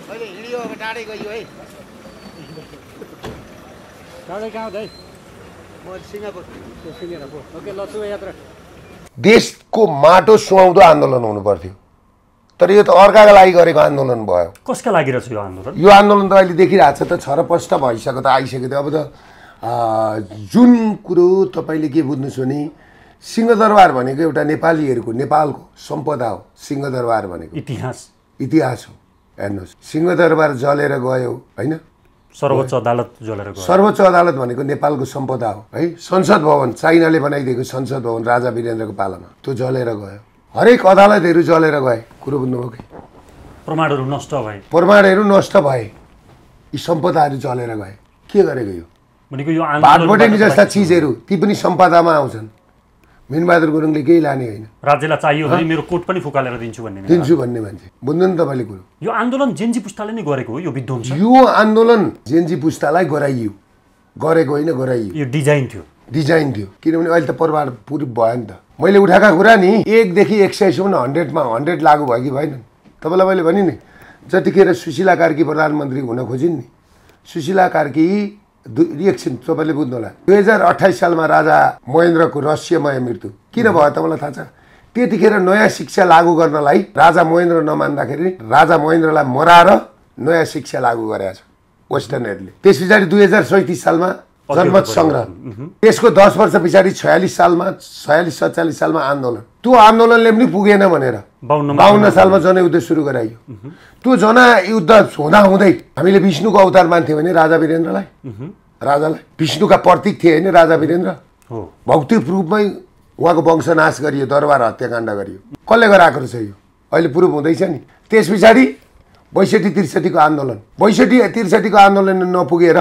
अहिले हिँडियो अब टाढै गयो है टाढै कहाँ हो म सिङ्गापुर ओके ल शुभ यात्रा देशको माटो सुहाउँदो आन्दोलन हुनु पर्थ्यो तर यो त अर्काका लागि गरेको आन्दोलन भयो कसका लागि रहेछ यो आन्दोलन यो आन्दोलन त अहिले देखिरहेको छ त छरपष्ट भइसक्यो त आइसक्यो त अब त जुन कुरो तपाईँले के बुझ्नुहोस् भने सिंहदरबार भनेको एउटा नेपालीहरूको नेपालको सम्पदा हो सिंहदरबार भनेको इतिहास हो हेर्नुहोस् सिंहदरबार जलेर गयो होइन सर्वोच्च अदालत जलेर गयो सर्वोच्च अदालत भनेको नेपालको सम्पदा हो है संसद भवन चाइनाले बनाइदिएको संसद भवन राजा वीरेन्द्रको पालामा त्यो जलेर गयो हरेक अदालतहरू जलेर गए कुरो बुझ्नुभयो कि प्रमाणहरू नष्ट भए यी सम्पदाहरू जलेर गए के गरेको यो भनेको यो भाटबटेनी जस्ता चिजहरू ती पनि सम्पदामा आउँछन् मिनबहादुर गुरुङले केही लाने होइन राज्यलाई चाहियो भने मेरो कोट पनि फुकालेर दिन्छु भन्ने मान्छे बुझ्नु नि तपाईँले कुरो यो आन्दोलन जेन्जी पुस्ताले नै गरेको हो यो विध्वंस यो आन्दोलन जेन्जी पुस्तालाई गराइयो गरेको होइन गराइयो यो डिजाइन थियो किनभने अहिले त प्रभाव पुरै भयो नि त मैले उठाएका कुरा नि 1 देखि 100 सम्म 100मा 100 लागू भयो कि भएन तपाईँलाई मैले भने नि जतिखेर सुशीला कार्की प्रधानमन्त्री हुन खोजिन् नि सुशीला कार्की एकछिन तपाईँले बुझ्नु होला 2028 सालमा राजा महेन्द्रको रहस्यमय मृत्यु किन भयो त मलाई थाहा छ त्यतिखेर नयाँ शिक्षा लागू गर्नलाई राजा महेन्द्र नमान्दाखेरि राजा महेन्द्रलाई मराएर नयाँ शिक्षा लागू गरेको छ वेस्टर्नहरूले त्यस पछाडि 2037 सालमा जनमत सङ्ग्रह त्यसको 10 वर्ष पछाडि 46-47 सालमा आन्दोलन त्यो आन्दोलनले पनि पुगेन भनेर 52 सालमा जनयुद्ध सुरु गराइयो त्यो जनयुद्ध हुँदै हामीले विष्णुको अवतार मान्थ्यौँ भने राजा वीरेन्द्रलाई राजालाई विष्णुका प्रतीक थिए होइन राजा वीरेन्द्र भौतिक रूपमै उहाँको वंशनाश गरियो दरबार हत्याकाण्ड गरियो कसले गराएको रहेछ यो अहिले प्रुफ हुँदैछ नि त्यस पछाडि 62-63 को आन्दोलन 62-63 को आन्दोलन नपुगेर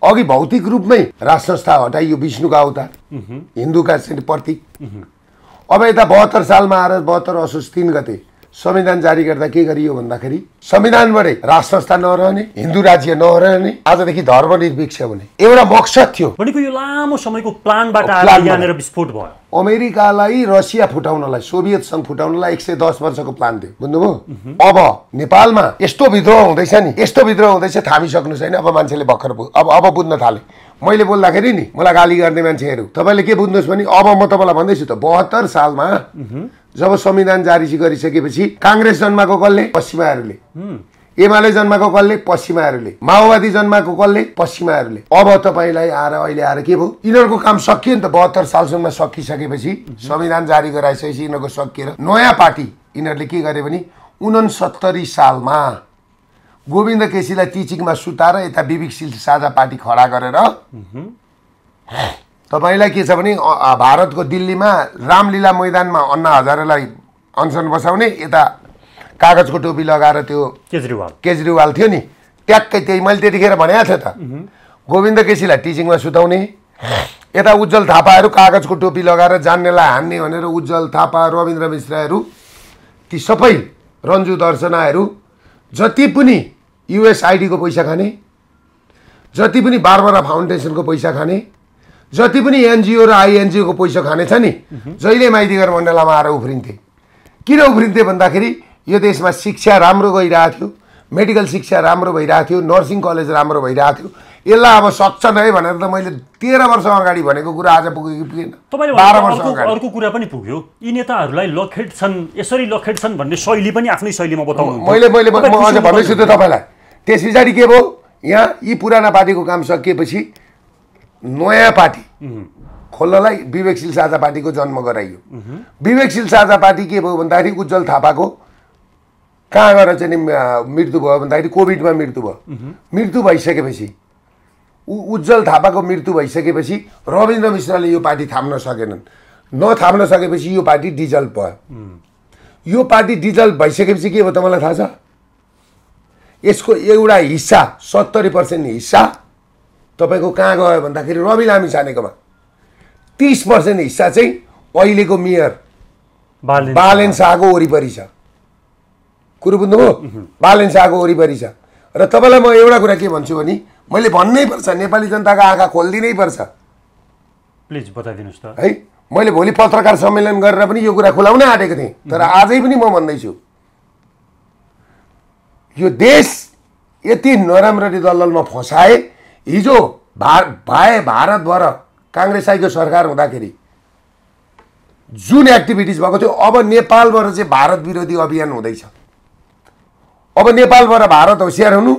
अघि भौतिक रूपमै राज संस्था हटाइयो विष्णुका अवतार हिन्दूका प्रतीक अब यता 72 सालमा आएर 72 असोज 3 गते संविधान जारी गर्दा के गरियो भन्दाखेरि संविधानबाटै राज संस्था नरहने हिन्दू राज्य नरहने आजदेखि धर्मनिरपेक्ष हुने एउटा मकसद थियो भनेको यो लामो समयको प्लानबाट आएर यहाँनिर विस्फोट भयो अमेरिकालाई रसिया फुटाउनलाई सोभियत संघ फुटाउनलाई 110 वर्षको प्लान थियो बुझ्नुभयो अब नेपालमा यस्तो विद्रोह हुँदैछ नि यस्तो विद्रोह हुँदैछ थामिसक्नु छैन अब मान्छेले भर्खर अब बुझ्न थाले मैले बोल्दाखेरि नि मलाई गाली गर्ने मान्छेहरू तपाईले के बुझ्नुहोस् भने अब म तपाईलाई भन्दैछु त 72 सालमा जब संविधान जारी गरिसकेपछि कांग्रेस जन्माको कसले पश्चिमाहरूले एमाले जन्माको कसले पश्चिमाहरूले माओवादी जन्माको कसले पश्चिमाहरूले अब तपाईलाई आएर अहिले आएर के भयो यिनीहरूको काम सकियो नि त 72 सालसम्म सकिसकेपछि संविधान जारी गराइसकेपछि यिनीहरूको सकिएर नयाँ पार्टी यिनीहरूले के गरे भने 69 सालमा गोविन्द केसीलाई टिचिङमा सुताएर यता विवेकशील साझा पार्टी खडा गरेर तपाईलाई के छ भने भारतको दिल्लीमा रामलीला मैदानमा अन्ना हजारेलाई अनसन बसाउने यता कागजको टोपी लगाएर त्यो केजरीवाल थियो नि ट्याक्कै त्यही मैले त्यतिखेर भनेको थिएँ त गोविन्द केसीलाई टिचिङमा सुताउने यता उज्जवल थापाहरू कागजको टोपी लगाएर जान्नेलाई हान्ने भनेर उज्जवल थापा रविन्द्र मिश्राहरू ती सबै रन्जु दर्शनाहरू जति पनि युएसआइडीको पैसा खाने जति पनि बारबरा फाउन्डेसनको पैसा खाने जति पनि एनजिओ र आइएनजिओको पैसा खाने छ नि जहिले माइतीघर मण्डलामा आएर उफ्रिन्थे किन उफ्रिन्थे भन्दाखेरि यो देशमा शिक्षा राम्रो गइरहेको थियो मेडिकल शिक्षा राम्रो भइरहेको थियो नर्सिङ कलेज राम्रो भइरहेको थियो यसलाई अब सक्छन् है भनेर त मैले 13 वर्ष अगाडि भनेको कुरा आज पुग्यो कि पुगेन 12 वर्ष अगाडि अर्को कुरा पनि पुग्यो यी नेताहरूलाई लखेड छन् यसरी लखेड छन् भन्ने शैली पनि आफ्नै शैलीमा बताउनु मैले अझ भन्दैछु त तपाईलाई त्यस पछाडि के भयो यहाँ यी पुराना पार्टीको काम सकिएपछि नयाँ पार्टी खोल्नलाई विवेकशील साझा पार्टीको जन्म गराइयो विवेकशील साझा पार्टी के भयो भन्दाखेरि उज्जवल थापाको कहाँ गएर चाहिँ मृत्यु भयो भन्दाखेरि कोभिडमा मृत्यु भयो मृत्यु भइसकेपछि उज्जवल थापाको मृत्यु भइसकेपछि रविन्द्र मिश्रले यो पार्टी थाम्न सकेनन् नथाम्न सकेपछि यो पार्टी डिजल्भ भयो यो पार्टी डिजल्भ भइसकेपछि के भयो त मलाई थाहा छ यसको एउटा हिस्सा 70% हिस्सा तपाईको कहाँ गयो भन्दाखेरि रवि लामिछानेकोमा 30% हिस्सा चाहिँ अहिलेको मेयर बालेन शाहको वरिपरि छ कुरो बुझ्नुभयो बालेन शाहको वरिपरि छ र तपाईलाई म एउटा कुरा के भन्छु भने मैले भन्नै पर्छ नेपाली जनताको आँखा खोल्दिनै पर्छ प्लिज बताइदिनुस् त है मैले भोलि पत्रकार सम्मेलन गरेर पनि यो कुरा खुलाउन आँटेको थिएँ तर आजै पनि म भन्दैछु यो देश यति नराम्ररी दलदलमा फसाए। हिजो भारतभर काङ्ग्रेसको सरकार हुँदाखेरि जुन एक्टिभिटिज भएको थियो, अब नेपालबाट चाहिँ भारत विरोधी अभियान हुँदैछ। अब नेपालबाट भारत होसियार हुनु,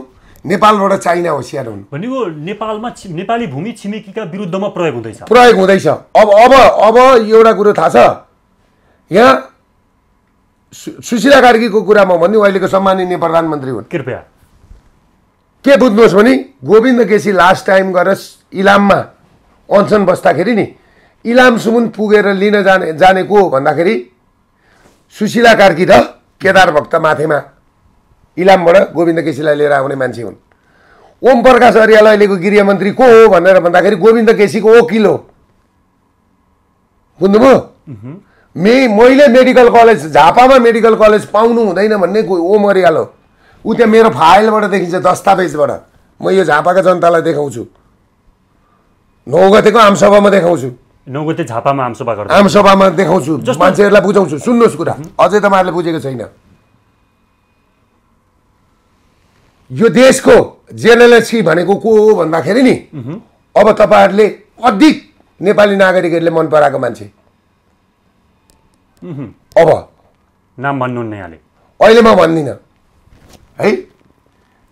नेपालबाट चाइना होसियार हुनु भनेको नेपालमा नेपाली भूमि छिमेकीका विरुद्धमा प्रयोग हुँदैछ। अब एउटा कुरो थाहा छ, यहाँ सुशीला कार्कीको कुरा म भन्नु, अहिलेको सम्माननीय प्रधानमन्त्री हुन्। कृपया के बुझ्नुहोस् भने गोविन्द केसी लास्ट टाइम गएर इलाममा अनसन बस्दाखेरि नि, इलामसम्म पुगेर लिन जानेको भन्दाखेरि सुशीला कार्की र केदार भक्त माथेमा इलामबाट गोविन्द केसीलाई लिएर आउने मान्छे हुन्। ओम प्रकाश अर्याल अहिलेको गृहमन्त्री को हो भनेर भन्दाखेरि गोविन्द केसीको वकिल हो। बुझ्नुभयो? मैले मेडिकल कलेज, झापामा मेडिकल कलेज पाउनु हुँदैन भन्ने ओम अर्याल हो। ऊ त्यहाँ मेरो फाइलबाट देखिन्छ, दस्तावेजबाट। म यो झापाका जनतालाई देखाउँछु, 9 गतेको आमसभामा देखाउँछु, 9 गते झापामा आमसभा गर्दा आमसभामा देखाउँछु, मान्छेहरूलाई बुझाउँछु। सुन्नुहोस् कुरा, अझै तपाईँहरूले बुझेको छैन। यो देशको जेर्नलिस्ट भनेको को हो भन्दाखेरि नि, अब तपाईँहरूले अधिक नेपाली नागरिकहरूले मन पराएको मान्छे अब नाम भन्नुहुन्न यहाँले। अहिले म भन्दिनँ है।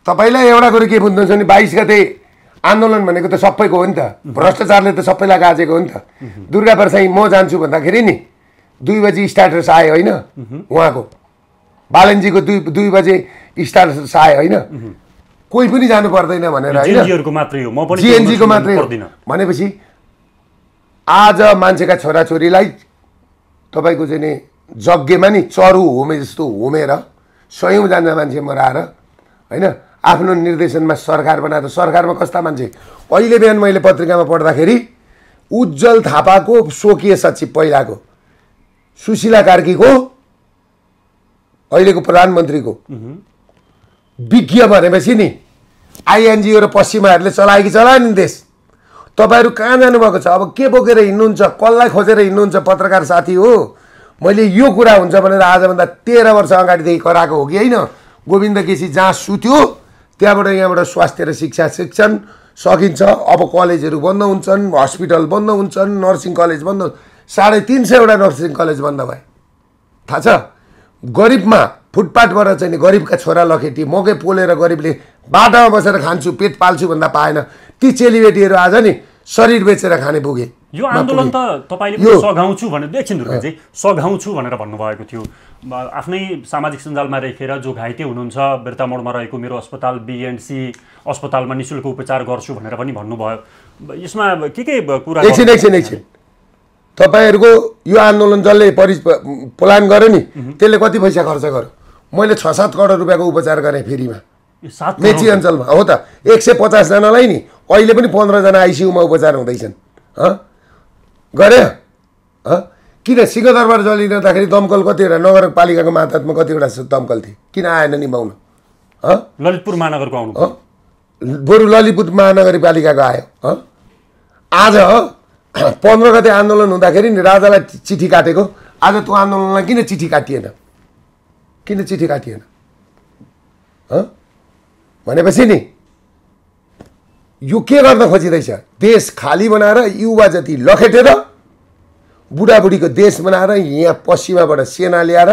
तपाईँलाई एउटा कुरो के बुझ्नुहुन्छ भने 22 गते आन्दोलन भनेको त सबैको हो नि त, भ्रष्टाचारले त सबैलाई गाजेको हो नि त। दुर्गा प्रसाई म जान्छु भन्दाखेरि नि 2 बजी स्टार्टर्स आयो होइन, उहाँको बालनजीको 2 बजे स्टार्टर्स आयो होइन, कोही पनि जानु पर्दैन भनेर होइन, जिएनजीको मात्रै हो, म पनि जिएनजीको मात्रै हो भनेपछि आज मान्छेका छोराछोरीलाई तपाईँको चाहिँ नि जग्गेमा नि चरु होमे जस्तो होमेर 100औं जना मान्छे मराएर होइन, आफ्नो निर्देशनमा सरकार बनाएर, सरकारमा कस्ता मान्छे। अहिले बिहान मैले पत्रिकामा पढ्दाखेरि उज्जवल थापाको स्वकीय सचिव पहिलाको सुशीला कार्कीको अहिलेको प्रधानमन्त्रीको विज्ञ भनेपछि नि आइएनजिओ र पश्चिमाहरूले चलायो कि चलायो नि देश। तपाईँहरू कहाँ जानुभएको छ? अब के बोकेर हिँड्नुहुन्छ? कसलाई खोजेर हिँड्नुहुन्छ? पत्रकार साथी हो, मैले यो कुरा हुन्छ भनेर आजभन्दा 13 वर्ष अगाडिदेखि कराएको हो कि होइन? गोविन्द केसी जहाँ सुत्यो त्यहाँबाट यहाँबाट स्वास्थ्य र शिक्षा शिक्षण सकिन्छ। अब कलेजहरू बन्द हुन्छन्, हस्पिटल बन्द हुन्छन्, नर्सिङ कलेज बन्द, 350वटा नर्सिङ कलेज बन्द भए। थाहा छ? गरिबमा फुटपाथबाट चाहिँ गरिबका छोरा लखेटी मकै पोलेर गरिबले बाटामा बसेर खान्छु पेट पाल्छु भन्दा पाएन, ती चेलीबेटीहरू आज नि शरीर बेचेर खाने पुगे। यो आन्दोलन त तपाईले पनि सघाउँछु भनेर एकछिन दुर्गाजी सघाउँछु भनेर भन्नुभएको थियो। आफ्नै सामाजिक सञ्जालमा रेखेर जो घाइते हुनुहुन्छ बिर्तामोडमा रहेको मेरो अस्पताल बीएनसी अस्पतालमा निःशुल्क उपचार गर्छु भनेर पनि भन्नुभयो। यसमा के कुरा? एकछिन तपाईहरुको यो आन्दोलन जसले प्लान गर्यो नि त्यसले कति पैसा खर्च गर्यो? मैले 6-7 करोड रुपैयाँको उपचार गरेँ फ्रीमा मेची अञ्चलमा। हो त 150 जनालाई नि अहिले पनि 15 जना आइसियुमा उपचार हुँदैछन्। गरे किन सिंहदरबार जलिँदाखेरि दमकल कतिवटा नगरपालिकाको मातहतमा कतिवटा दमकल थिए, किन आएन निभाउन? ललितपुर महानगरको आउनु बरु ललितपुर महानगरपालिकाको आयो। आज 15 गते आन्दोलन हुँदाखेरि नि राजालाई चिठी काटेको, आज त्यो आन्दोलनलाई किन चिठी काटिएन? किन चिठी काटिएन भनेपछि नि यो के गर्न खोजिँदैछ? देश खाली बनाएर युवा जति लखेटेर बुढाबुढीको देश बनाएर यहाँ पश्चिमाबाट सेना ल्याएर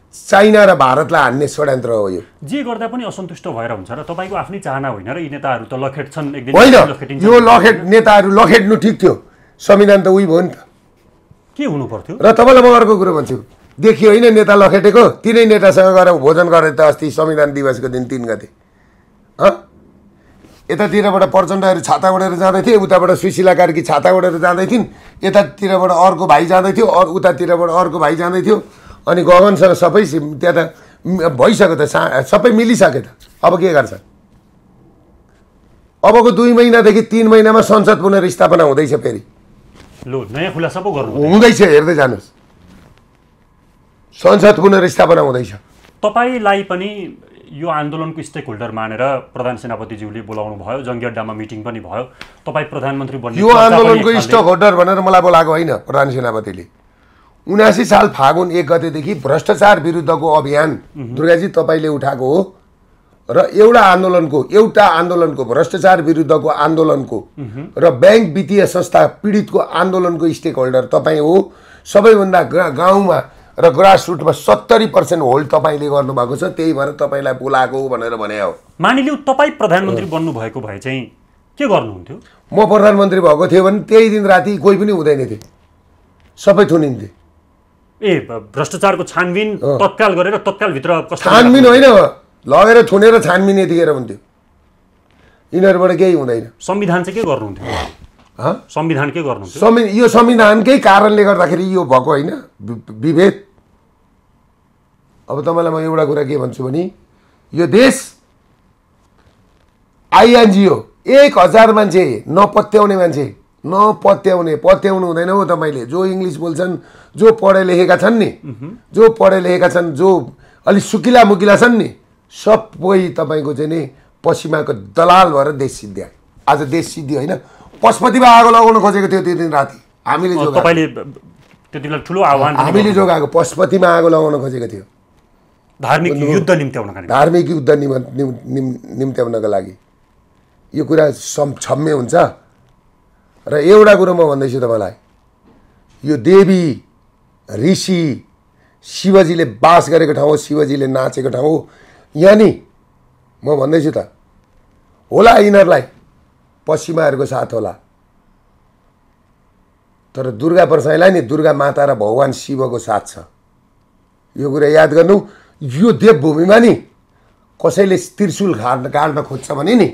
चाइना र भारतलाई हान्ने षड्यन्त्र हो यो। जे गर्दा पनि असन्तुष्ट भएर हुन्छ र तपाईको आफ्नै चाहना होइन र यी नेताहरू त लखेट्छन् एक दिन होइन। यो नेताहरू लखेट्नु ठिक थियो, संविधान त उही भयो नि त। के हुनु पर्थ्यो? र तपाईँलाई म अर्को कुरो भन्छु, देखियो होइन नेता लखेटेको, तिनै नेतासँग गएर भोजन गरे त अस्ति संविधान दिवसको दिन 3 गते। यतातिरबाट प्रचण्डहरू छाता ओढेर जाँदै थिए, उताबाट सुशीला कार्की छाता ओढेर जाँदै थिइन्, यतातिरबाट अर्को भाइ जाँदै थियो, उतातिरबाट अर्को भाइ जाँदै थियो, अनि गगनसँग सबै त्यहाँ त भइसक्यो त, सबै मिलिसक्यो त। अब के गर्छ? अबको 2 महिनादेखि 3 महिनामा संसद पुनर्स्थापना हुँदैछ, फेरि लो नयाँ खुलासा पो गर्नु हुँदैछ, हेर्दै जानुहोस्, संसद पुनर्स्थापना हुँदैछ। तपाईलाई पनि यो आन्दोलनको स्टेक होल्डर मानेर प्रधान सेनापतिज्यूले बोलाउनु भयो, जङ्गी अड्डामा मिटिङ पनि भयो, तपाई प्रधानमन्त्री बन्ने यो आन्दोलनको स्टेक होल्डर भनेर मलाई बोलाएको होइन प्रधान सेनापतिले। 79 साल फागुन 1 गतेदेखि भ्रष्टाचार विरुद्धको अभियान दुर्गाजी तपाईले उठाएको हो। र एउटा आन्दोलनको भ्रष्टाचार विरुद्धको आन्दोलनको र बैंक वित्तीय संस्था पीडितको आन्दोलनको स्टेक होल्डर तपाईँ हो। सबैभन्दा गाउँमा र ग्रासरुटमा 70% होल्ड तपाईँले गर्नुभएको छ, त्यही भएर तपाईँलाई बोलाएको हो भनेर भने हो। मानिलिउँ तपाईँ प्रधानमन्त्री बन्नुभएको भए चाहिँ के गर्नुहुन्थ्यो? म प्रधानमन्त्री भएको थियो भने त्यही दिन राति कोही पनि हुँदैन थिए, सबै थुनिन्थे। ए भ्रष्टाचारको छानबिन तत्काल गरेर तत्कालभित्र छानबिन होइन, लगेर थुनेर छानबिन यतिखेर हुन्थ्यो, यिनीहरूबाट केही हुँदैन। संविधान चाहिँ के गर्नुहुन्थ्यो? संविधान के गर्नुहुन्थ्यो? यो संविधानकै कारणले गर्दाखेरि यो भएको होइन विभेद। अब तपाईँलाई म एउटा कुरा के भन्छु भने यो देश आइएनजिओ 1000 मान्छे नपत्याउने मान्छे पत्याउनु हुँदैन हो। तपाईँले जो इङ्ग्लिस बोल्छन्, जो पढे लेखेका छन् नि, जो अलिक सुकिला मुकिला छन् नि, सबै तपाईँको चाहिँ नि पश्चिमाको दलाल भएर देश सिद्ध्याए। आज देश सिद्धियो होइन, पशुपतिमा आगो लगाउन खोजेको थियो त्यो दिन राति हामीले ठुलो आह्वान हामीले जोगाएको, पशुपतिमा आगो लगाउन खोजेको थियो धार्मिक युद्ध निम्त्याउनका लागि। यो कुरा क्षम्य हुन्छ। र एउटा कुरो म भन्दैछु तपाईँलाई, यो देवी ऋषि शिवजीले बास गरेको ठाउँ, शिवजीले नाचेको ठाउँ यहाँ नि। म भन्दैछु त होला यिनीहरूलाई पश्चिमाहरूको साथ होला, तर दुर्गा प्रसाईलाई नि दुर्गा माता र भगवान शिवको साथ छ। यो कुरा याद गर्नु। यो देवभूमिमा नि कसैले त्रिशूल गाड्न खोज्छ भने नि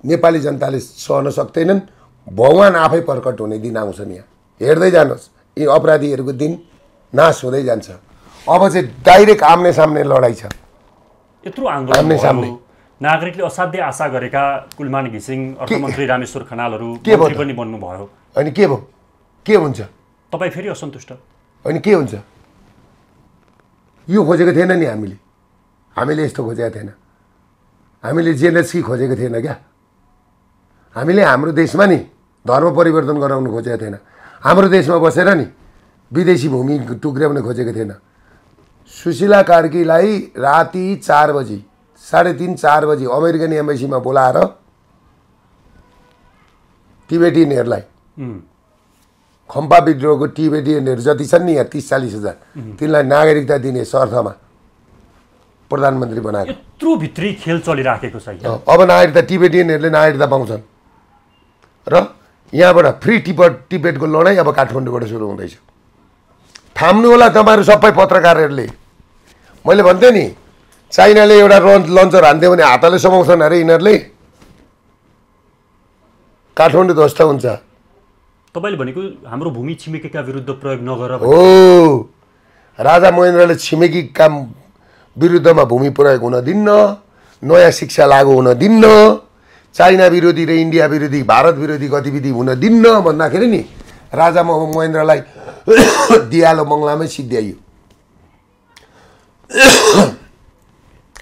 नेपाली जनताले सहन सक्दैनन्। भगवान आफै प्रकट हुने दिन आउँछन्। यहाँ हेर्दै जानुहोस्, यी अपराधीहरूको दिन नाश हुँदै जान्छ। अब चाहिँ डाइरेक्ट आम्ने सामने लडाइँ छ। यत्रो आन्दोलन नागरिकले असाध्य आशा गरेका कुलमान घिसिङ, अर्थमन्त्री रामेश्वर खनालहरू मन्त्री पनि बन्नुभयो। अनि के भयो? के हुन्छ? तपाईँ फेरि असन्तुष्ट? अनि के हुन्छ? यो खोजेको थिएन नि हामीले यस्तो खोजेको थिएन। हामीले जेनेसी खोजेको थिएन क्या। हामीले हाम्रो देशमा नि धर्म परिवर्तन गराउनु खोजेको थिएन। हाम्रो देशमा बसेर नि विदेशी भूमि टुक्र्याउन खोजेको थिएन। सुशीला कार्कीलाई राति 4 बजी 3:30-4 बजी अमेरिकन एम्बेसीमा बोलाएर टिबेटियनहरूलाई, खम्पा विद्रोहको टिबेटियनहरू जति छन् नि यहाँ 30-40 हजार, तिनलाई नागरिकता दिने शर्तमा प्रधानमन्त्री बनाएको। यत्रो भित्री खेल चलिराखेको छ। अब नागरिकता टिबेटियनहरूले नागरिकता पाउँछन् र यहाँबाट फ्री टिबेटको लडाइँ अब काठमाडौँबाट सुरु हुँदैछ। थाम्नु होला तपाईँहरू सबै पत्रकारहरूले। मैले भन्थेँ नि चाइनाले एउटा लन्चर हान्थ्यो भने हातले समाउँछन् अरे यिनीहरूले, काठमाडौँ ध्वस्त हुन्छ। तपाईँले भनेको हाम्रो भूमि छिमेकीका विरुद्ध प्रयोग नगर हो। राजा महेन्द्रले छिमेकीका विरुद्धमा भूमि प्रयोग हुन दिन्न, नयाँ शिक्षा लागू हुन दिन्न, चाइना विरोधी र इन्डिया विरोधी भारत विरोधी गतिविधि हुन दिन्न भन्दाखेरि नि राजा महेन्द्रलाई दियालो बङ्गलामै सिद्ध्याइयो।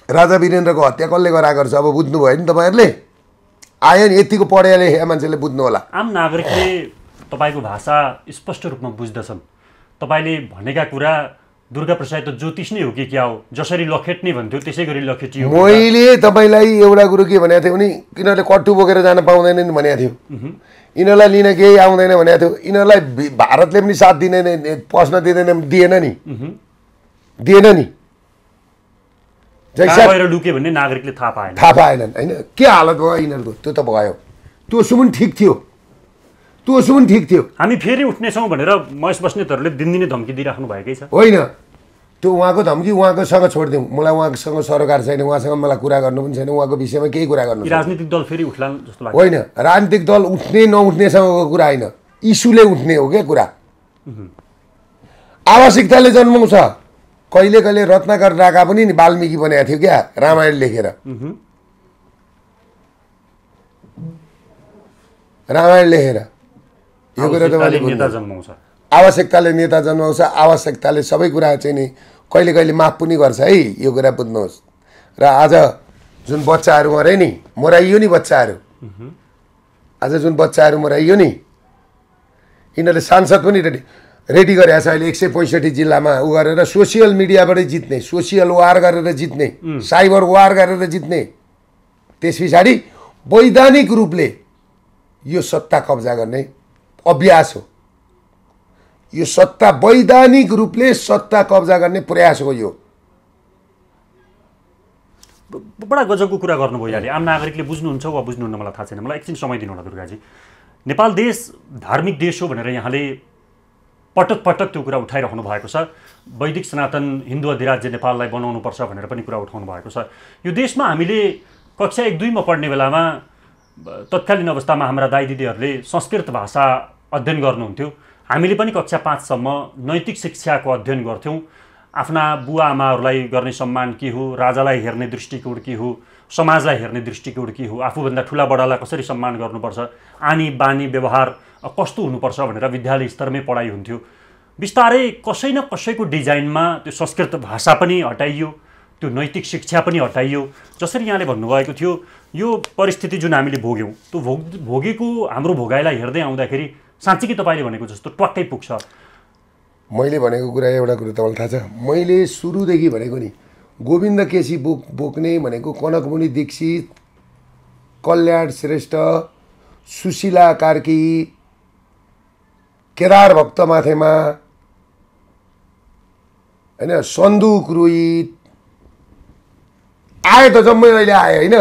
राजा वीरेन्द्रको हत्या कसले गराएको रहेछ अब बुझ्नुभयो नि तपाईँहरूले? आयो नि यतिको पढे लेखेका मान्छेले बुझ्नु होला। आम नागरिकले तपाईँको भाषा स्पष्ट रूपमा बुझ्दछन्। तपाईँले भनेका कुरा दुर्गा प्रसाद त ज्योतिष नै हो कि क्या हो? जसरी लखेट्ने भन्थ्यो त्यसै गरी लखेटियो। मैले तपाईँलाई एउटा कुरो के भनेको थिएँ भने यिनीहरूले कट्टु बोकेर जान पाउँदैनन् भनेको थियो। यिनीहरूलाई लिन केही आउँदैन भनेको थियो। यिनीहरूलाई भारतले पनि साथ दिँदैन, पस्न दिएन नि। लुके भन्ने नागरिकले थाहा पाएनन् होइन। के हालत भयो यिनीहरूको? त्यो त भयो। त्योसम्म ठिक थियो। हामी फेरि उठ्नेछौँ भनेर महेश बस्नेतहरूले दिनदिनै धम्की दिइराख्नु भएकै छ। होइन, त्यो उहाँको धम्की उहाँकोसँग छोडिदिउँ। मलाई उहाँसँग सरोकार छैन, उहाँसँग मलाई कुरा गर्नु पनि छैन, उहाँको विषयमा केही कुरा गर्नु। राजनीतिक दल फेरि उठ्ला जस्तो लाग्छ। होइन, राजनीतिक दल उठ्ने नउठ्नेसँगको कुरा होइन, इस्युले उठ्ने हो क्या कुरा। आवश्यकताले जन्माउँछ। कहिले कहिले रत्नाकर राका पनि नि वाल्मिकी बनाएको थियो क्या रामायण लेखेर। यो कुरा तपाईँले आवश्यकताले नेता जन्माउँछ। आवश्यकताले सबै कुरा चाहिँ नि कहिले कहिले माफ पनि गर्छ है। यो कुरा बुझ्नुहोस्। र आज जुन बच्चाहरू मरे नि, मराइयो नि बच्चाहरू, आज जुन बच्चाहरू मराइयो नि, यिनीहरूले सांसद पनि रेडी गरेको छ अहिले 165 जिल्लामा उ गरेर सोसियल मिडियाबाटै जित्ने, सोसियल वार गरेर जित्ने, साइबर वार गरेर जित्ने। त्यस पछाडि वैधानिक रूपले यो सत्ता कब्जा गर्ने अभ्यास हो। यो सत्ता वैधानिक रूपले सत्ता कब्जा गर्ने प्रयास हो। यो बडा गजबको कुरा गर्नुभयो यहाँले। आम नागरिकले बुझ्नुहुन्छ वा बुझ्नुहुन्न मलाई थाहा छैन। मलाई एकछिन समय दिनु होला दुर्गाजी। नेपाल देश धार्मिक देश हो भनेर यहाँले पटक पटक त्यो कुरा उठाइरहनु भएको छ। वैदिक सनातन हिन्दू अधिराज्य नेपाललाई बनाउनुपर्छ भनेर पनि कुरा उठाउनु भएको छ। यो देशमा हामीले कक्षा 1-2 मा पढ्ने बेलामा तत्कालीन अवस्थामा हाम्रा दाइ दिदीहरूले संस्कृत भाषा अध्ययन गर्नुहुन्थ्यो। हामीले पनि कक्षा 5 सम्म नैतिक शिक्षाको अध्ययन गर्थ्यौँ। आफ्ना बुवा आमाहरूलाई गर्ने सम्मान के हो, राजालाई हेर्ने दृष्टिकोण के हो, समाजलाई हेर्ने दृष्टिकोण के हो, आफूभन्दा ठुला बडालाई कसरी सम्मान गर्नुपर्छ, आनी बानी व्यवहार कस्तो हुनुपर्छ भनेर विद्यालय स्तरमै पढाइ हुन्थ्यो। बिस्तारै कसै न कसैको डिजाइनमा त्यो संस्कृत भाषा पनि हटाइयो, त्यो नैतिक शिक्षा पनि हटाइयो। जसरी यहाँले भन्नुभएको थियो यो परिस्थिति जुन हामीले भोग्यौँ त्यो भोगेको हाम्रो भोगाइलाई हेर्दै आउँदाखेरि साँच्चै तपाईँले भनेको जस्तो ट्वाक्कै पुग्छ। मैले भनेको कुरा एउटा कुरा तपाईँलाई थाहा छ, मैले सुरुदेखि भनेको नि गोविन्द केसी बोक्ने भनेको कनकमुनि दीक्षित, कल्याण श्रेष्ठ, सुशीला कार्की, केदार भक्त माथेमा होइन, सन्दुक रोहित आयो त जम्मै अहिले आयो होइन,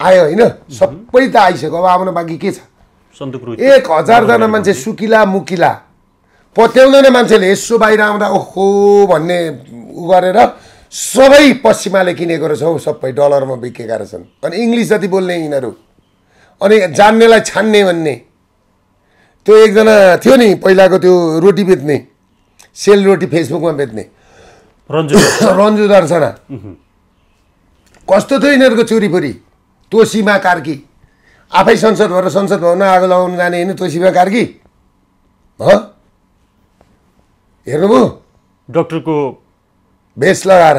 आयो होइन, सबै त आइसक्यो। अब आउन बाँकी के छ? 1000 जना मान्छे सुकिला मुकिला पत्याउँदैन मान्छेले। यसो बाहिर आउँदा ओहो भन्ने उ गरेर सबै पश्चिमाले किनेको रहेछ हौ, सबै डलरमा बिकेका रहेछन्। अनि इङ्ग्लिस जति बोल्ने यिनीहरू, अनि जान्नेलाई छान्ने भन्ने। त्यो एकजना थियो नि पहिलाको त्यो रोटी बेच्ने, सेल रोटी फेसबुकमा बेच्ने रन्जु दर्शना, कस्तो थियो यिनीहरूको चोरीफोरी। तोसीमा कार्की आफै संसद भवन आगो लगाउनु जाने होइन तोसीमा कार्की। हेर्नुभयो डाक्टरको भेष लगाएर,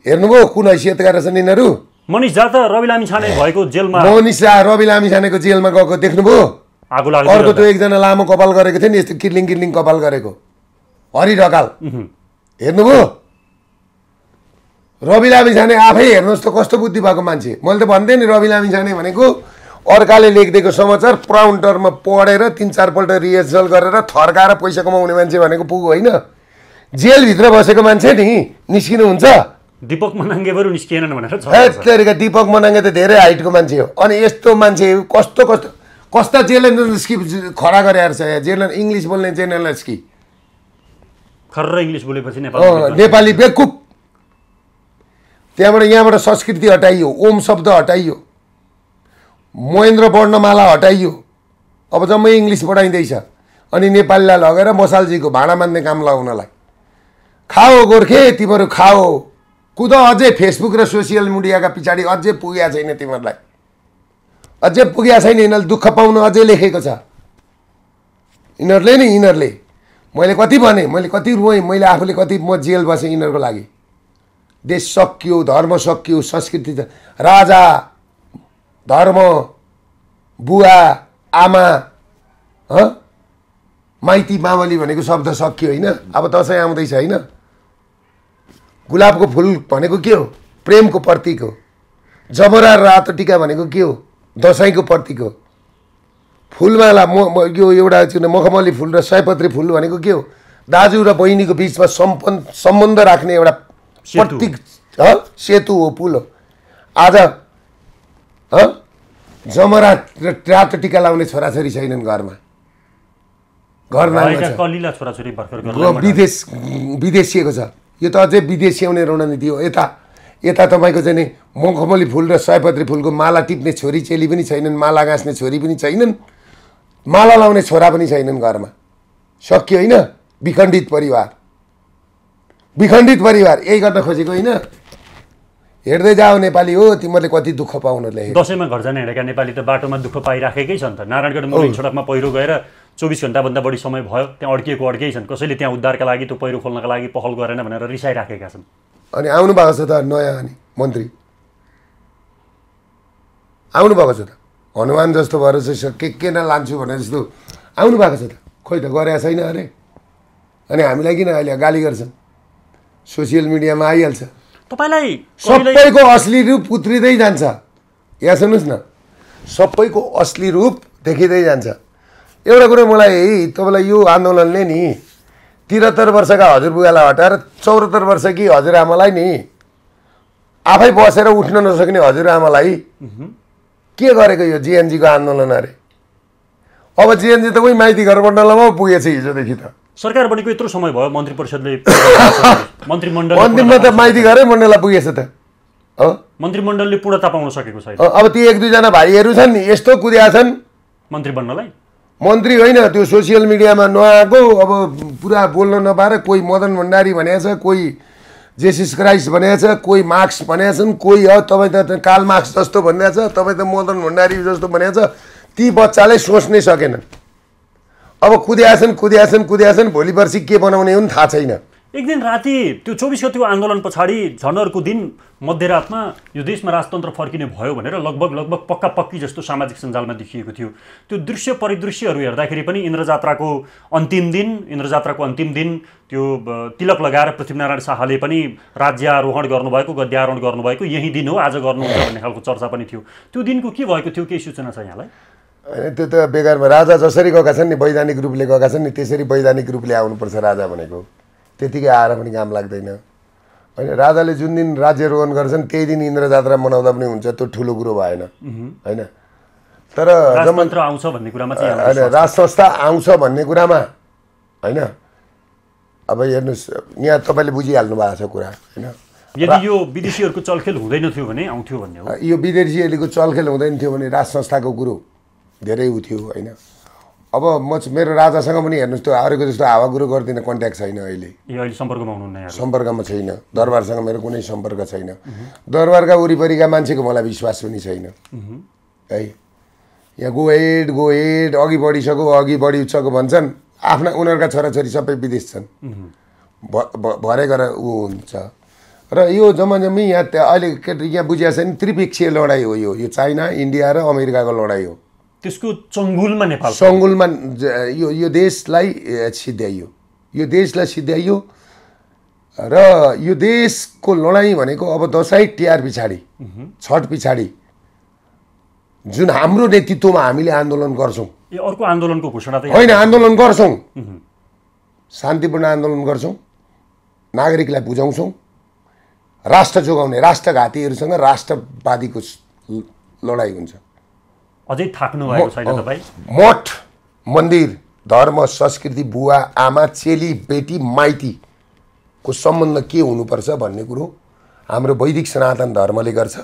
हेर्नुभयो कुन हैसियतका रहेछन् यिनीहरू। मनिष झा त रवि लामिछाने भएको जेलमा, मनिष झा रवि लामिछानेको जेलमा गएको देख्नुभयो? आगो लाग्यो। अर्को त्यो एकजना लामो कपाल गरेको थियो नि, यस्तो किर्लिङ किर्लिङ कपाल गरेको हरि ढकाल, हेर्नुभयो? रवि लामिछाने आफै हेर्नुहोस् त कस्तो बुद्धि भएको मान्छे। मैले त भन्थेँ नि रवि लामिछाने भनेको अर्काले लेखिदिएको समाचार प्राउन्टरमा पढेर 3-4 पल्ट रिहर्सल गरेर थर्काएर पैसा कमाउने मान्छे भनेको पुगो होइन। जेलभित्र बसेको मान्छे नि निस्किनुहुन्छ। दीपक मनाङ्गे बरु निस्किएनन् भनेर हेत्तेरिका दीपक मनाङ्गे त धेरै हाइटको मान्छे हो। अनि यस्तो मान्छे कस्ता जेलर्सकी खडा गरेर छ यहाँ। जेलर इङ्ग्लिस बोल्ने जेलर्सकी खर्र इङ्ग्लिस बोलेपछि नेपाली बेकुप। त्यहाँबाट यहाँबाट संस्कृति हटाइयो, ओम शब्द हटाइयो, महेन्द्र वर्णमाला हटाइयो, अब जम्मै इङ्ग्लिस पढाइँदैछ। अनि नेपालीलाई लगेर मसालजीको भाँडा मान्ने काम लगाउनलाई। खाओ गोर्खे तिमीहरू खाओ कुद। अझै फेसबुक र सोसियल मिडियाका पछाडि अझै पुगेको छैन तिमीहरूलाई, अझै पुगेको छैन। यिनीहरूले दुःख पाउन अझै लेखेको छ यिनीहरूले। मैले कति भने, मैले कति रोएँ, मैले आफूले कति म जेल बसेँ यिनीहरूको लागि। देश सकियो, धर्म सकियो, संस्कृति, राजा धर्म, बुवा आमा, माइती मावली भनेको शब्द सकियो होइन। अब दसैँ आउँदैछ होइन। गुलाबको फुल भनेको के हो? प्रेमको प्रतीक हो। जमरा रातो टिका भनेको के हो? दसैँको प्रतीक हो। फुलमाला यो एउटा मखमली फुल र सयपत्री फुल भनेको के हो? दाजु र बहिनीको बिचमा सम्बन्ध राख्ने एउटा प्रतीक, सेतु हो, पुल हो। आज जमरा र रातो टिका लाउने छोराछोरी छैनन् घरमा। विदेशिएको छ यो त अझै विदेशियाउने रणनीति हो। यता तपाईँको चाहिँ नि मखमली फुल र सयपत्री फुलको माला टिप्ने छोरी चेली पनि छैनन्, माला गाँच्ने छोरी पनि छैनन्, माला लाउने छोरा पनि छैनन् घरमा। सकियो होइन। विखण्डित परिवार यही गर्न खोजेको होइन। हेर्दै जाऊ नेपाली हो तिमीहरूले कति दुःख पाउन ल्याए। दसैँमा घर जाने हिँडेका नेपाली त बाटोमा दुःख पाइराखेकै छन् त। नारायणगढ मुरलिन सडकमा पहिरो गएर 24 घण्टाभन्दा बढी समय भयो, त्यहाँ अड्किएकै छन्। कसैले त्यहाँ उद्धारका लागि त्यो पहिरो खोल्नका लागि पहल गरेन भनेर रिसाइराखेका छन्। अनि आउनु भएको छ त नयाँ अनि मन्त्री आउनु भएको छ त, हनुमान जस्तो भएर चाहिँ के न लान्छु भनेर जस्तो आउनु भएको छ त। खोइ त गरेका छैन अरे। अनि हामीलाई किन अहिले गाली गर्छन्? सोसियल मिडियामा आइहाल्छ। तपाईलाई सबैको असली रूप उत्रिँदै जान्छ। यहाँ सुन्नुहोस् न, सबैको असली रूप देखिँदै जान्छ। एउटा कुरो मलाई तपाईँलाई यो आन्दोलनले नि 73 वर्षका हजुरबुवालाई हटाएर 74 वर्षकी हजुरआमालाई नि आफै बसेर उठ्न नसक्ने हजुरआमालाई के गरेको यो जिएनजीको आन्दोलन अरे? अब जिएनजी त उही माइती घर मण्डलमा पुगेछ हिजोदेखि त। सरकार बनेको यत्रो समय भयो, मन्त्री परिषदले मन्त्रीमण्डल अन्तिममा त माइती घरै मण्डलमा पुगेछ त। हो, मन्त्रीमण्डलले पूर्णता पाउन सकेको छैन। अब ती 1-2 जना भाइहरू छन् नि यस्तो कुद्या छन् मन्त्री बन्नलाई। मन्त्री होइन, त्यो सोसियल मिडियामा नआएको, अब पुरा बोल्न नपाएर कोही मदन भण्डारी भनेको छ, कोही जेसिस क्राइस्ट भनेको छ, कोही मार्क्स भनेका छन्, कोही तपाईँ त कार्ल मार्क्स जस्तो भनिरहेको छ, तपाईँ त मदन भण्डारी जस्तो भनेको छ। ती बच्चाले सोच्नै सकेनन्। अब कुद्याछन् भोलि पर्सि के बनाउने हो नि थाहा छैन। एक दिन राति त्यो 24 गतिको आन्दोलन पछाडि झन् अर्को दिन मध्यरातमा यो देशमा राजतन्त्र फर्किने भयो भनेर लगभग पक्का पक्की जस्तो सामाजिक सञ्जालमा देखिएको थियो। त्यो दृश्य परिदृश्यहरू हेर्दाखेरि पनि इन्द्रजात्राको अन्तिम दिन त्यो तिलक लगाएर पृथ्वीनारायण शाहले पनि राज्यारोहण गर्नुभएको, गद्यारोहण गर्नुभएको यही दिन हो, आज गर्नुहुन्छ भन्ने खालको चर्चा पनि थियो। त्यो दिनको के भएको थियो, केही सूचना छ यहाँलाई? होइन, त्यो त बेकारमा राजा जसरी गएका छन् नि, वैधानिक रूपले गएका छन् नि, त्यसरी वैधानिक रूपले आउनुपर्छ राजा भनेको। त्यतिकै आएर पनि काम लाग्दैन होइन। राजाले जुन दिन राज्यारोहण गर्छन् त्यही दिन इन्द्रजात्रा मनाउँदा पनि हुन्छ, त्यो ठुलो कुरो भएन होइन। तर राजतन्त्र आउँछ भन्ने कुरामा चाहिँ होइन, राज संस्था आउँछ भन्ने कुरामा होइन। अब हेर्नुहोस्, यहाँ तपाईँले बुझिहाल्नु भएको छ कुरा होइन। यदि यो विदेशीहरूको चलखेल हुँदैन थियो भने आउँथ्यो भन्ने हो। यो विदेशीहरूको चलखेल हुँदैन थियो भने राज संस्थाको कुरो धेरै उ थियो होइन। अब मेरो राजासँग पनि हेर्नुहोस्, त्यो अरूको जस्तो हावागुरो गर्दिनँ, कन्ट्याक्ट छैन अहिले। अहिले सम्पर्कमा हुनुहुन्न? सम्पर्कमा छैन। दरबारसँग मेरो कुनै सम्पर्क छैन। दरबारका वरिपरिका मान्छेको मलाई विश्वास पनि छैन है। यहाँ गो हेड अघि बढिसक्यो भन्छन्। आफ्ना उनीहरूका छोराछोरी सबै विदेश छन्, भरे गएर ऊ हुन्छ। र यो जम्मै यहाँ अहिले यहाँ बुझिया छ नि, त्रिपक्षीय लडाइँ हो यो चाइना, इन्डिया र अमेरिकाको लडाइँ हो। त्यसको चङ्गुलमा नेपाल यो देशलाई सिध्याइयो र यो देशको लडाइँ भनेको अब दसैँ तिहार पछाडि, छठ पछाडि जुन हाम्रो नेतृत्वमा हामीले आन्दोलन गर्छौँ। अर्को आन्दोलनको घोषणा त होइन, आन्दोलन गर्छौँ, शान्तिपूर्ण आन्दोलन गर्छौँ, नागरिकलाई बुझाउँछौँ, राष्ट्र जोगाउने, राष्ट्रघातीहरूसँग राष्ट्रवादीको लडाइँ हुन्छ। अझै थाक्नु भएको छैन तपाईँ? मठ मन्दिर धर्म संस्कृति बुवा आमा चेली बेटी माइतीको सम्बन्ध के हुनुपर्छ भन्ने कुरो हाम्रो वैदिक सनातन धर्मले गर्छ।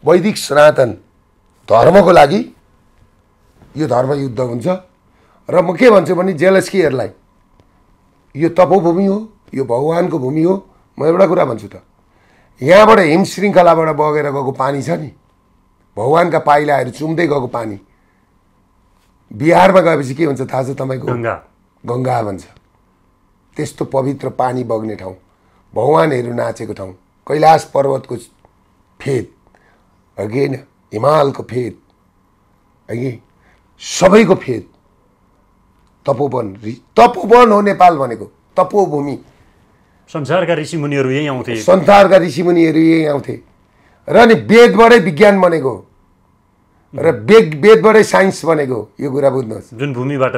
वैदिक सनातन धर्मको लागि यो धर्मयुद्ध हुन्छ। र म के भन्छु भने जेलस्कीहरूलाई यो तपोभूमि हो, यो भगवानको भूमि हो। म एउटा कुरा भन्छु त, यहाँबाट हिम श्रृङ्खलाबाट बगेर गएको पानी छ नि, भगवानका पाइलाहरू चुम्दै गएको पानी बिहारमा गएपछि के हुन्छ थाहा छ तपाईँको? गङ्गा भन्छ। त्यस्तो पवित्र पानी बग्ने ठाउँ, भगवानहरू नाचेको ठाउँ, कैलाश पर्वतको फेद अघि होइन, हिमालको फेद अघि, सबैको फेद, तपोवन हो नेपाल भनेको, तपोभूमि। संसारका ऋषिमुनिहरू यही आउँथे, र नि वेदबाटै विज्ञान बनेको र वेदबाटै साइन्स बनेको। यो कुरा बुझ्नुहोस्, जुन भूमिबाट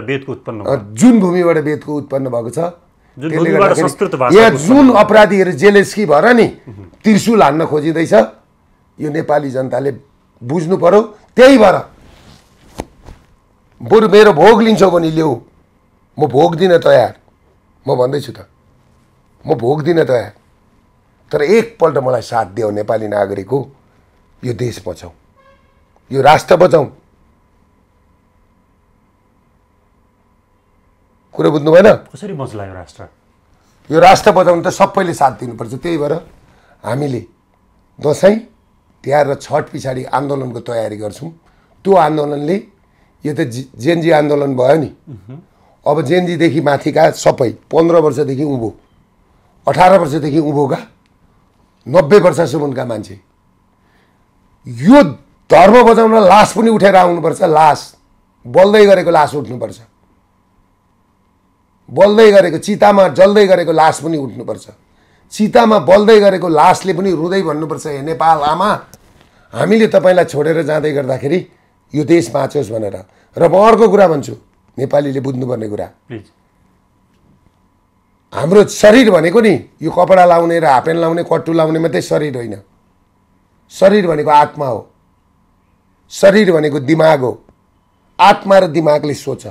वेदको उत्पन्न भएको छ। यहाँ जुन अपराधीहरू जेलेस्की भएर नि त्रिशूल हान्न खोजिँदैछ, यो नेपाली जनताले बुझ्नु पर्यो। त्यही भएर बरु मेरो भोग लिन्छौ भने ल्याऊ, म भोग दिन तयार। म भन्दैछु त, म भोग दिन तयार। तर एकपल्ट मलाई साथ दियो नेपाली नागरिक हो, यो देश बचाऊ, यो राष्ट्र बचाऊ। कुरा बुझ्नु भएन? कसरी बच्ला यो राष्ट्र? यो राष्ट्र बचाउनु त सबैले साथ दिनुपर्छ। त्यही भएर हामीले दसैँ तिहार र छठ पछाडि आन्दोलनको तयारी गर्छौँ। त्यो आन्दोलनले, यो त जेनजी आन्दोलन भयो नि, अब जेनजीदेखि माथिका सबै 15 वर्षदेखि उँभो, 18 वर्षदेखि उँभोका 90 वर्षसम्मका मान्छे, यो धर्म बचाउन लास पनि उठेर आउनुपर्छ। लास बल्दै गरेको लास उठ्नुपर्छ, बल्दै गरेको चितामा जल्दै गरेको लास पनि उठ्नुपर्छ, चितामा बल्दै गरेको लासले पनि रुँदै भन्नुपर्छ, हे नेपाल आमा हामीले तपाईँलाई छोडेर जाँदै गर्दाखेरि यो देश बाँचोस् भनेर। र म अर्को कुरा भन्छु, नेपालीले बुझ्नुपर्ने कुरा, हाम्रो शरीर भनेको नि यो कपडा लाउने र हाफप्यान्ट लाउने कट्टु लाउने मात्रै शरीर होइन। शरीर भनेको आत्मा हो, शरीर भनेको दिमाग हो। आत्मा र दिमागले सोच,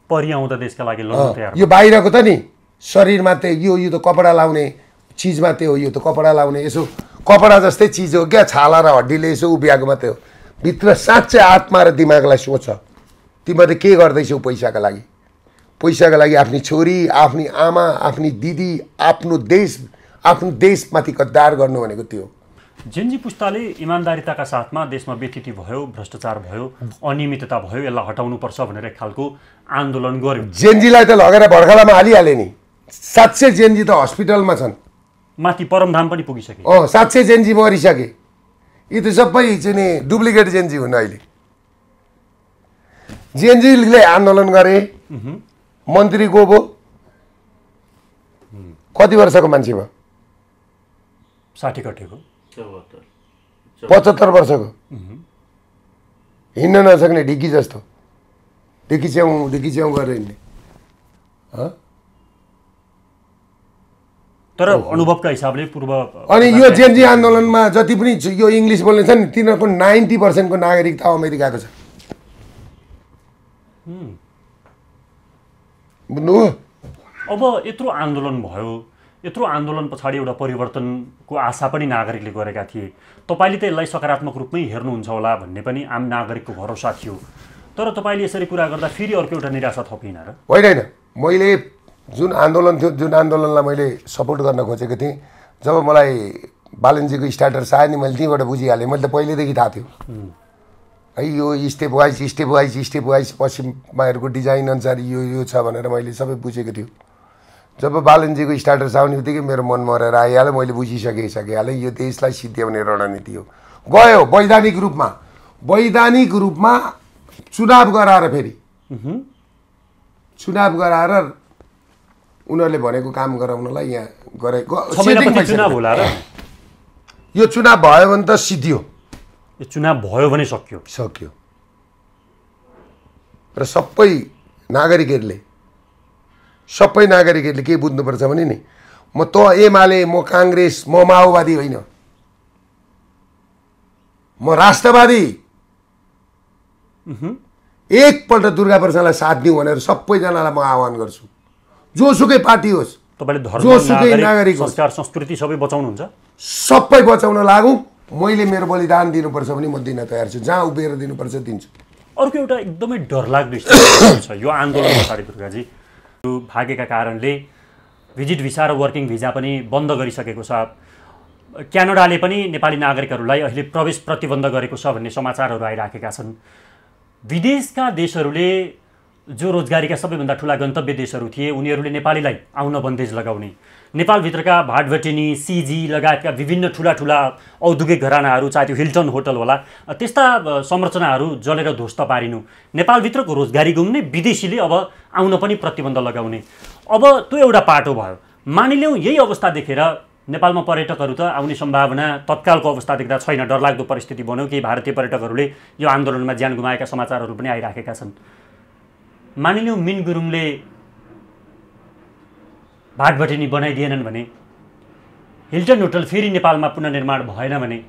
परिआउँदा देशका लागि लड्न तयार। यो बाहिरको त नि शरीर मात्रै, यो त कपडा लाउने चिज मात्रै हो। यो त कपडा लाउने यसो कपडा जस्तै चिज हो क्या, छाला र हड्डीले यसो उभिएको मात्रै हो। भित्र साँच्चै आत्मा र दिमागलाई सोच, तिमीले के गर्दैछौ पैसाका लागि? पैसाका लागि आफ्नी छोरी, आफ्नी आमा, आफ्नी दिदी, आफ्नो देशमाथि गद्दार गर्नु भनेको त्यो। जेनजी पुस्ताले इमान्दारिताका साथमा देशमा व्यथिति भयो, भ्रष्टाचार भयो, अनियमितता भयो, यसलाई हटाउनुपर्छ भनेर एक खालको आन्दोलन गर्यो। जेनजीलाई त लगेर भर्खलामा हालिहाले नि। 700 जेनजी त हस्पिटलमा छन्, माथि परमधाम पनि पुगिसके। 700 जेनजी मरिसके। यी त सबै चाहिँ नि डुप्लिकेट जेनजी हुन्। अहिले जेनजीले आन्दोलन गरे, मन्त्री को भयो? कति वर्षको मान्छे भयो? 60 कटेको, 75 वर्षको, हिँड्न नसक्ने ढिकी जस्तो, ढिकी च्याउ गरेर हिँड्ने। तर अनुभवका हिसाबले पूर्व अनि यो जेनजी आन्दोलनमा जति पनि यो इङ्ग्लिस बोल्ने छन् तिनीहरूको 90% को नागरिकता अमेरिकाको छ। बुझ्नु? अब यत्रो आन्दोलन भयो, यत्रो आन्दोलन पछाडि एउटा परिवर्तनको आशा पनि नागरिकले गरेका थिए। तपाईँले त यसलाई सकारात्मक रूपमै हेर्नुहुन्छ होला भन्ने पनि आम नागरिकको भरोसा थियो। तर तपाईँले यसरी कुरा गर्दा फेरि अर्को एउटा निराशा थपिन र? होइन, मैले जुन आन्दोलन थियो, जुन आन्दोलनलाई मैले सपोर्ट गर्न खोजेको थिएँ, जब मलाई बालनजीको स्टार्टर्स आयो नि मैले त्यहीँबाट बुझिहालेँ। मैले त पहिलेदेखि थाहा थियो है, यो स्टेप वाइज पश्चिमाहरूको डिजाइन अनुसार यो छ भनेर मैले सबै बुझेको थियो। जब बालनजीको स्टार्टर्स आउने बित्तिकै मेरो मन मरेर आइहाल्यो। मैले बुझिसकिहालेँ यो देशलाई सिद्ध्याउने रणनीति हो। गयो वैधानिक रूपमा चुनाव गराएर, फेरि चुनाव गराएर उनीहरूले भनेको काम गराउनलाई यहाँ गरेको चुनाव होला र? यो चुनाव भयो भने त सिद्धियो, यो चुनाव भयो भने सक्यो। र सबै नागरिकहरूले के बुझ्नुपर्छ भने नि, म त एमाले, म काङ्ग्रेस, म माओवादी होइन, म राष्ट्रवादी। एकपल्ट दुर्गा प्रसादलाई साथ दिउँ भनेर सबैजनालाई म आह्वान गर्छु, जोसुकै पार्टी होस्, तपाईँले धर्म, जोसुकै नागरिक होस्, संस्कार, संस्कृति सबै बचाउनुहुन्छ? सबै बचाउन लागौँ। मैले मेरो बलिदान दिनुपर्छ भने म दिन तयार छु, जहाँ उभिएर दिनुपर्छ दिन्छु। अर्को एउटा एकदमै डरलाग्दो स्थिति छ यो आन्दोलन पछाडि दुर्गाजी। भागेका कारणले भिजिट भिसा र वर्किङ भिजा पनि बन्द गरिसकेको छ। क्यानाडाले पनि नेपाली नागरिकहरूलाई अहिले प्रवेश प्रतिबन्ध गरेको छ भन्ने समाचारहरू आइराखेका छन्। विदेशका देशहरूले जो रोजगारीका सबैभन्दा ठुला गन्तव्य देशहरू थिए उनीहरूले नेपालीलाई आउन बन्देज लगाउने, नेपालभित्रका भाटभटेनी, सिजी लगायतका विभिन्न ठुला औद्योगिक घरानाहरू, चाहे त्यो हिल्टन होटल होला, त्यस्ता संरचनाहरू जलेर ध्वस्त पारिनु, नेपालभित्रको रोजगारी गुम्ने, विदेशीले अब आउन पनि प्रतिबन्ध लगाउने। अब त्यो एउटा पाटो भयो। मानिलिउँ यही अवस्था देखेर नेपालमा पर्यटकहरू त आउने सम्भावना तत्कालको अवस्था देख्दा छैन, डरलाग्दो परिस्थिति बन्यो। केही भारतीय पर्यटकहरूले यो आन्दोलनमा ज्यान गुमाएका समाचारहरू पनि आइराखेका छन्। मानिलिउँ मिन गुरुङले भाटभटेनी बनाइदिएनन् भने, हिल्टन होटल फेरि नेपालमा पुनर्निर्माण भएन भने,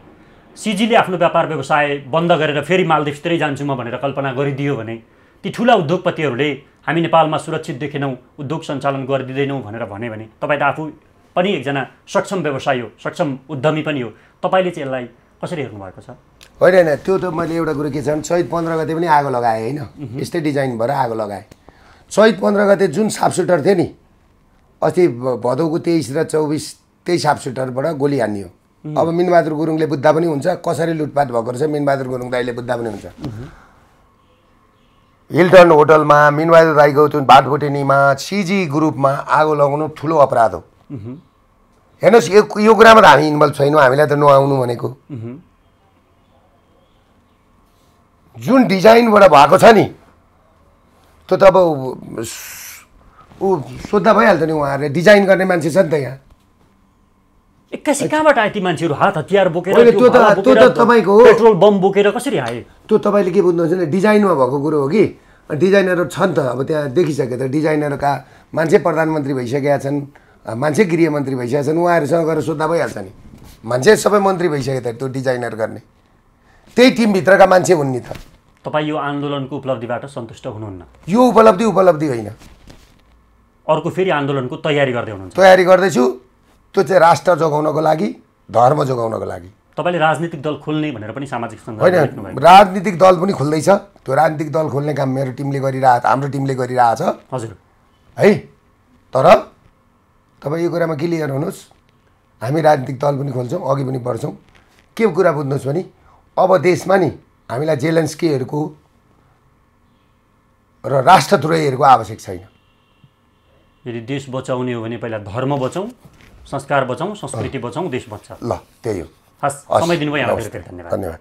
सिजीले आफ्नो व्यापार व्यवसाय बन्द गरेर फेरि मालदिप्सतिरै जान्छु म भनेर कल्पना गरिदियो भने, ती ठुला उद्योगपतिहरूले हामी नेपालमा सुरक्षित देखेनौँ, उद्योग सञ्चालन गरिदिँदैनौँ भनेर भने तपाईँ त आफू पनि एकजना सक्षम व्यवसायी हो, सक्षम उद्यमी पनि हो, तपाईँले चाहिँ यसलाई कसरी हेर्नु भएको छ? होइन, त्यो त मैले एउटा कुरो के छ भने चैत 15 गते पनि आगो लगाएँ होइन, यस्तै डिजाइन भएर आगो लगाएँ। चैत 15 गते जुन साफसुटर थियो नि, अस्ति भदौको 23 र 24 त्यही साफसुटरबाट गोली हान्नियो। अब मिनबहादुर गुरुङले बुझ्दा पनि हुन्छ कसरी लुटपाट भएको रहेछ। मिनबहादुर गुरुङ दाइले बुझ्दा पनि हुन्छ। हिल्टन होटलमा, मिनबहादुर दाइको जुन भाटभटेनीमा, सिजी ग्रुपमा आगो लगाउनु ठुलो अपराध हो। हेर्नुहोस्, यो कुरामा त हामी इन्भल्भ छैनौँ, हामीलाई त नआउनु भनेको। जुन डिजाइनबाट भएको छ नि त्यो त अब ऊ सोद्धा भइहाल्छ नि उहाँहरूले डिजाइन गर्ने मान्छे छ नि त यहाँ एक्कासी कहाँबाट आए ती मान्छेहरू हात हतियार बोकेर होइन, त्यो त्यो त- भाला त्यो त बोकेर, तपाईँको हो। पेट्रोल बम बोकेर कसरी आए? त्यो तपाईँले के बुझ्नुहुन्छ भने डिजाइनमा भएको कुरो हो कि डिजाइनरहरू छन् त अब त्यहाँ देखिसक्यो त डिजाइनरका मान्छे प्रधानमन्त्री भइसकेका छन् मान्छे गृहमन्त्री भइसकेका छन् उहाँहरूसँग गएर सोद्धा भइहाल्छ नि मान्छे सबै मन्त्री भइसके त त्यो डिजाइनर गर्ने त्यही टिमभित्रका मान्छे हुन् नि त तपाईँ यो आन्दोलनको उपलब्धिबाट सन्तुष्ट हुनुहुन्न? यो उपलब्धि होइन अर्को फेरि आन्दोलनको तयारी गर्दै हुनुहुन्छ? तयारी गर्दैछु त्यो चाहिँ राष्ट्र जोगाउनको लागि धर्म जोगाउनको लागि तपाईँले राजनीतिक दल खोल्ने भनेर पनि सामाजिक सञ्जालमा होइन लेख्नुभएको? राजनीतिक दल पनि खुल्दैछ त्यो राजनीतिक दल खोल्ने काम मेरो टिमले गरिरहेछ हाम्रो टिमले गरिरहेछ हजुर। है तर तपाईँ यो कुरामा क्लियर हुनुहोस् हामी राजनीतिक दल पनि खोल्छौँ अघि पनि बढ्छौँ के कुरा बुझ्नुहोस् भने अब देशमा नि हामीलाई जेलेन्स्कीहरूको र राष्ट्रद्रोहीहरूको आवश्यक छैन यदि देश बचाउने हो भने पहिला धर्म बचाउँ, संस्कार बचाउँ, संस्कृति बचाउँ, देश बचाउँ। ल त्यही हो हस्, समय दिनुभयो यहाँलाई धेरै धेरै धन्यवाद। धन्यवाद।